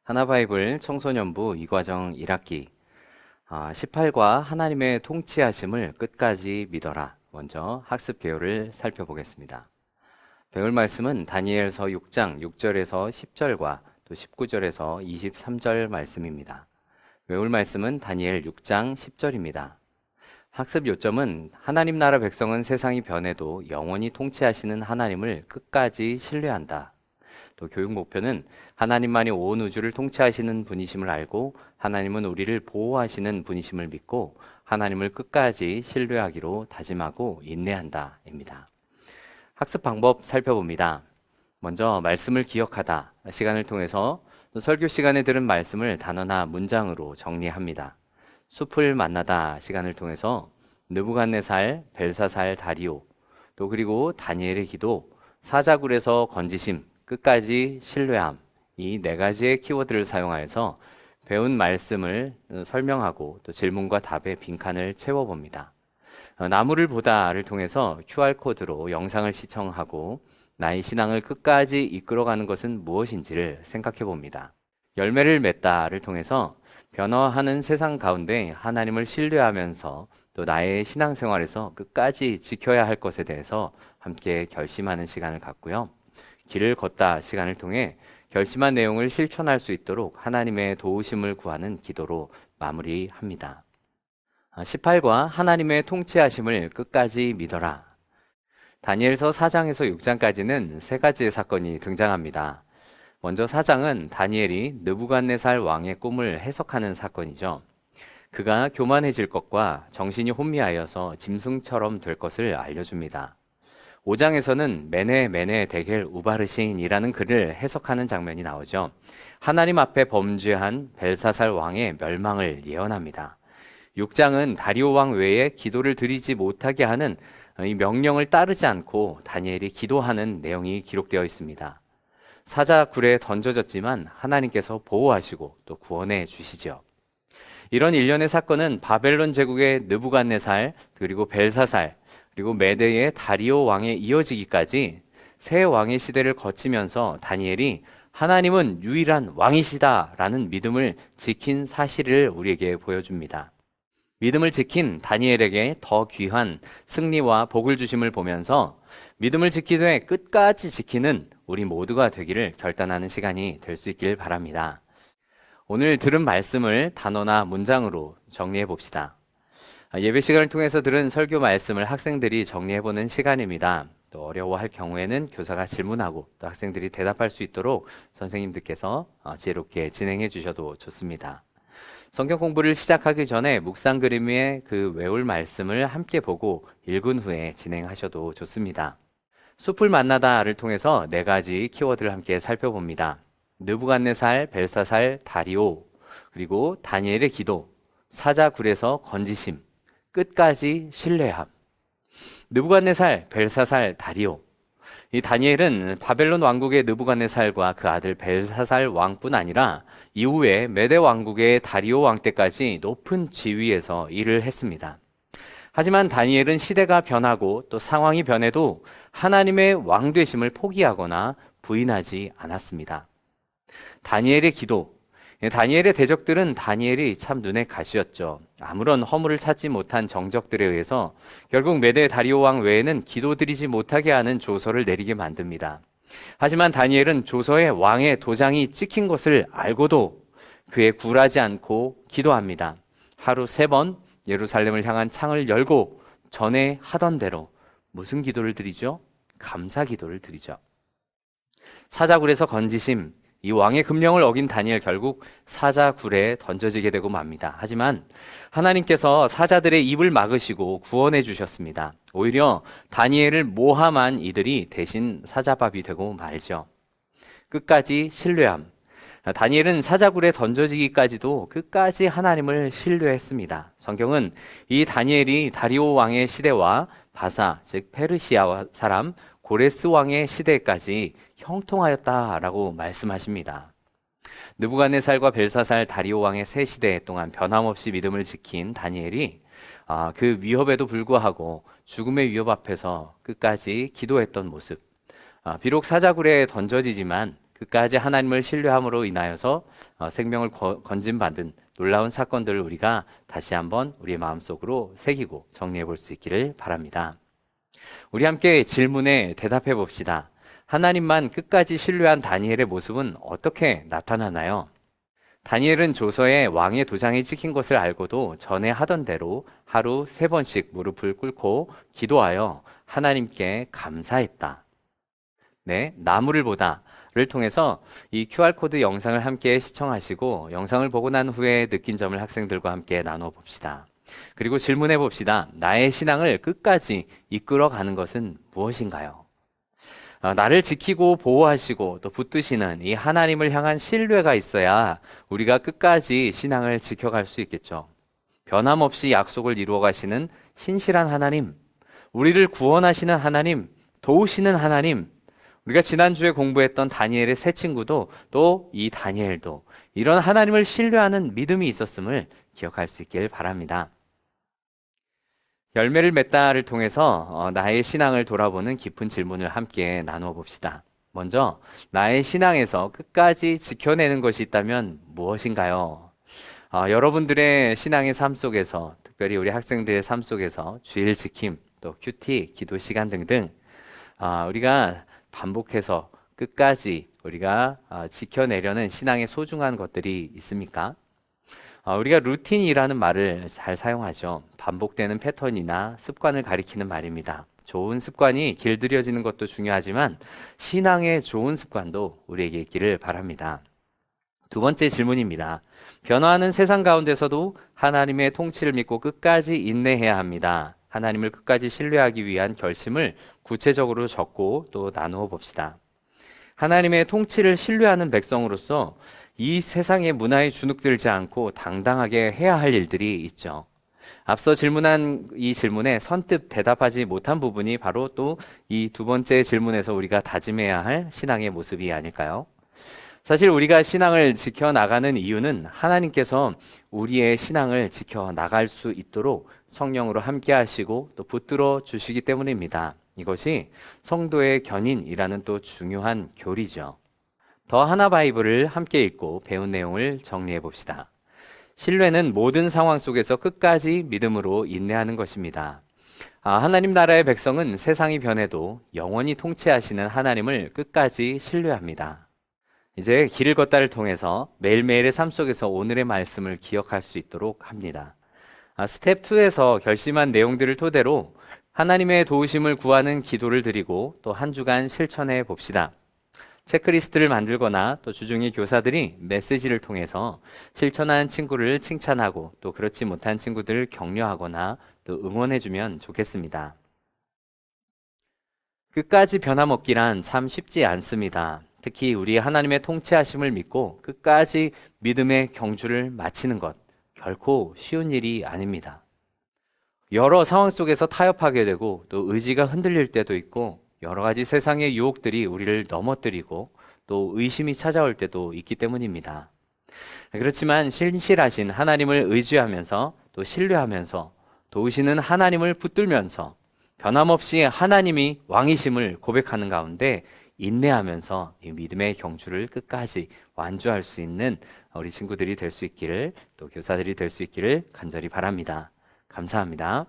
하나바이블 청소년부 2과정 1학기 18과 하나님의 통치하심을 끝까지 믿어라. 먼저 학습 개요를 살펴보겠습니다. 배울 말씀은 다니엘서 6장 6절에서 10절과 또 19절에서 23절 말씀입니다. 외울 말씀은 다니엘 6장 10절입니다. 학습 요점은 하나님 나라 백성은 세상이 변해도 영원히 통치하시는 하나님을 끝까지 신뢰한다. 또 교육 목표는 하나님만이 온 우주를 통치하시는 분이심을 알고 하나님은 우리를 보호하시는 분이심을 믿고 하나님을 끝까지 신뢰하기로 다짐하고 인내한다 입니다. 학습 방법 살펴봅니다. 먼저 말씀을 기억하다 시간을 통해서 설교 시간에 들은 말씀을 단어나 문장으로 정리합니다. 숲을 만나다 시간을 통해서 느부갓네살, 벨사살, 다리오 또 그리고 다니엘의 기도, 사자굴에서 건지심, 끝까지 신뢰함, 이 네 가지의 키워드를 사용하여서 배운 말씀을 설명하고 또 질문과 답의 빈칸을 채워봅니다. 나무를 보다를 통해서 QR코드로 영상을 시청하고 나의 신앙을 끝까지 이끌어가는 것은 무엇인지를 생각해 봅니다. 열매를 맺다를 통해서 변화하는 세상 가운데 하나님을 신뢰하면서 또 나의 신앙생활에서 끝까지 지켜야 할 것에 대해서 함께 결심하는 시간을 갖고요. 길을 걷다 시간을 통해 결심한 내용을 실천할 수 있도록 하나님의 도우심을 구하는 기도로 마무리합니다. 18과 하나님의 통치하심을 끝까지 믿어라. 다니엘서 4장에서 6장까지는 세 가지의 사건이 등장합니다. 먼저 4장은 다니엘이 느부갓네살 왕의 꿈을 해석하는 사건이죠. 그가 교만해질 것과 정신이 혼미하여서 짐승처럼 될 것을 알려줍니다. 5장에서는 메네 데겔 우바르신이라는 글을 해석하는 장면이 나오죠. 하나님 앞에 범죄한 벨사살 왕의 멸망을 예언합니다. 6장은 다리오 왕 외에 기도를 드리지 못하게 하는 이 명령을 따르지 않고 다니엘이 기도하는 내용이 기록되어 있습니다. 사자굴에 던져졌지만 하나님께서 보호하시고 또 구원해 주시죠. 이런 일련의 사건은 바벨론 제국의 느부갓네살 그리고 벨사살 그리고 메대의 다리오 왕에 이어지기까지 세 왕의 시대를 거치면서 다니엘이 하나님은 유일한 왕이시다라는 믿음을 지킨 사실을 우리에게 보여줍니다. 믿음을 지킨 다니엘에게 더 귀한 승리와 복을 주심을 보면서 믿음을 지키되 끝까지 지키는 우리 모두가 되기를 결단하는 시간이 될 수 있길 바랍니다. 오늘 들은 말씀을 단어나 문장으로 정리해 봅시다. 예배 시간을 통해서 들은 설교 말씀을 학생들이 정리해보는 시간입니다. 또 어려워할 경우에는 교사가 질문하고 또 학생들이 대답할 수 있도록 선생님들께서 지혜롭게 진행해 주셔도 좋습니다. 성경 공부를 시작하기 전에 묵상 그림의 그 외울 말씀을 함께 보고 읽은 후에 진행하셔도 좋습니다. 숲을 만나다를 통해서 네 가지 키워드를 함께 살펴봅니다. 느부갓네살, 벨사살, 다리오, 그리고 다니엘의 기도, 사자굴에서 건지심, 끝까지 신뢰함. 느부갓네살, 벨사살, 다리오. 이 다니엘은 바벨론 왕국의 느부갓네살과 그 아들 벨사살 왕뿐 아니라 이후에 메대 왕국의 다리오 왕 때까지 높은 지위에서 일을 했습니다. 하지만 다니엘은 시대가 변하고 또 상황이 변해도 하나님의 왕 되심을 포기하거나 부인하지 않았습니다. 다니엘의 기도. 다니엘의 대적들은 다니엘이 참 눈에 가시였죠. 아무런 허물을 찾지 못한 정적들에 의해서 결국 메대 다리오 왕 외에는 기도드리지 못하게 하는 조서를 내리게 만듭니다. 하지만 다니엘은 조서에 왕의 도장이 찍힌 것을 알고도 그에 굴하지 않고 기도합니다. 하루 3번 예루살렘을 향한 창을 열고 전에 하던 대로 무슨 기도를 드리죠? 감사 기도를 드리죠. 사자굴에서 건지심. 이 왕의 금령을 어긴 다니엘 결국 사자굴에 던져지게 되고 맙니다. 하지만 하나님께서 사자들의 입을 막으시고 구원해 주셨습니다. 오히려 다니엘을 모함한 이들이 대신 사자밥이 되고 말죠. 끝까지 신뢰함. 다니엘은 사자굴에 던져지기까지도 끝까지 하나님을 신뢰했습니다. 성경은 이 다니엘이 다리오 왕의 시대와 바사, 즉 페르시아 사람 고레스 왕의 시대까지 형통하였다라고 말씀하십니다. 느부갓네살과 벨사살, 다리오 왕의 세 시대 동안 변함없이 믿음을 지킨 다니엘이 그 위협에도 불구하고 죽음의 위협 앞에서 끝까지 기도했던 모습. 비록 사자굴에 던져지지만 끝까지 하나님을 신뢰함으로 인하여서 생명을 건진받은 놀라운 사건들을 우리가 다시 한번 우리의 마음속으로 새기고 정리해 볼 수 있기를 바랍니다. 우리 함께 질문에 대답해 봅시다. 하나님만 끝까지 신뢰한 다니엘의 모습은 어떻게 나타나나요? 다니엘은 조서에 왕의 도장이 찍힌 것을 알고도 전에 하던 대로 하루 3번씩 무릎을 꿇고 기도하여 하나님께 감사했다. 네, 나무를 보다를 통해서 이 QR코드 영상을 함께 시청하시고 영상을 보고 난 후에 느낀 점을 학생들과 함께 나눠 봅시다. 그리고 질문해 봅시다. 나의 신앙을 끝까지 이끌어가는 것은 무엇인가요? 나를 지키고 보호하시고 또 붙드시는 이 하나님을 향한 신뢰가 있어야 우리가 끝까지 신앙을 지켜갈 수 있겠죠. 변함없이 약속을 이루어 가시는 신실한 하나님, 우리를 구원하시는 하나님, 도우시는 하나님, 우리가 지난주에 공부했던 다니엘의 세 친구도 또 이 다니엘도 이런 하나님을 신뢰하는 믿음이 있었음을 기억할 수 있길 바랍니다. 열매를 맺다를 통해서 나의 신앙을 돌아보는 깊은 질문을 함께 나누어 봅시다. 먼저 나의 신앙에서 끝까지 지켜내는 것이 있다면 무엇인가요? 여러분들의 신앙의 삶 속에서 특별히 우리 학생들의 삶 속에서 주일 지킴, 또 큐티, 기도 시간 등등 우리가 반복해서 끝까지 우리가 지켜내려는 신앙의 소중한 것들이 있습니까? 우리가 루틴이라는 말을 잘 사용하죠. 반복되는 패턴이나 습관을 가리키는 말입니다. 좋은 습관이 길들여지는 것도 중요하지만 신앙의 좋은 습관도 우리에게 있기를 바랍니다. 두 번째 질문입니다. 변화하는 세상 가운데서도 하나님의 통치를 믿고 끝까지 인내해야 합니다. 하나님을 끝까지 신뢰하기 위한 결심을 구체적으로 적고 또 나누어 봅시다. 하나님의 통치를 신뢰하는 백성으로서 이 세상의 문화에 주눅들지 않고 당당하게 해야 할 일들이 있죠. 앞서 질문한 이 질문에 선뜻 대답하지 못한 부분이 바로 또 이 두 번째 질문에서 우리가 다짐해야 할 신앙의 모습이 아닐까요? 사실 우리가 신앙을 지켜나가는 이유는 하나님께서 우리의 신앙을 지켜나갈 수 있도록 성령으로 함께 하시고 또 붙들어 주시기 때문입니다. 이것이 성도의 견인이라는 또 중요한 교리죠. 더 하나 바이블을 함께 읽고 배운 내용을 정리해 봅시다. 신뢰는 모든 상황 속에서 끝까지 믿음으로 인내하는 것입니다. 하나님 나라의 백성은 세상이 변해도 영원히 통치하시는 하나님을 끝까지 신뢰합니다. 이제 길을 걷다를 통해서 매일매일의 삶 속에서 오늘의 말씀을 기억할 수 있도록 합니다. 스텝 2에서 결심한 내용들을 토대로 하나님의 도우심을 구하는 기도를 드리고 또 한 주간 실천해 봅시다. 체크리스트를 만들거나 또 주중이 교사들이 메시지를 통해서 실천한 친구를 칭찬하고 또 그렇지 못한 친구들을 격려하거나 또 응원해주면 좋겠습니다. 끝까지 변함없기란 참 쉽지 않습니다. 특히 우리 하나님의 통치하심을 믿고 끝까지 믿음의 경주를 마치는 것 결코 쉬운 일이 아닙니다. 여러 상황 속에서 타협하게 되고 또 의지가 흔들릴 때도 있고 여러 가지 세상의 유혹들이 우리를 넘어뜨리고 또 의심이 찾아올 때도 있기 때문입니다. 그렇지만 신실하신 하나님을 의지하면서 또 신뢰하면서 도우시는 하나님을 붙들면서 변함없이 하나님이 왕이심을 고백하는 가운데 인내하면서 이 믿음의 경주를 끝까지 완주할 수 있는 우리 친구들이 될 수 있기를 또 교사들이 될 수 있기를 간절히 바랍니다. 감사합니다.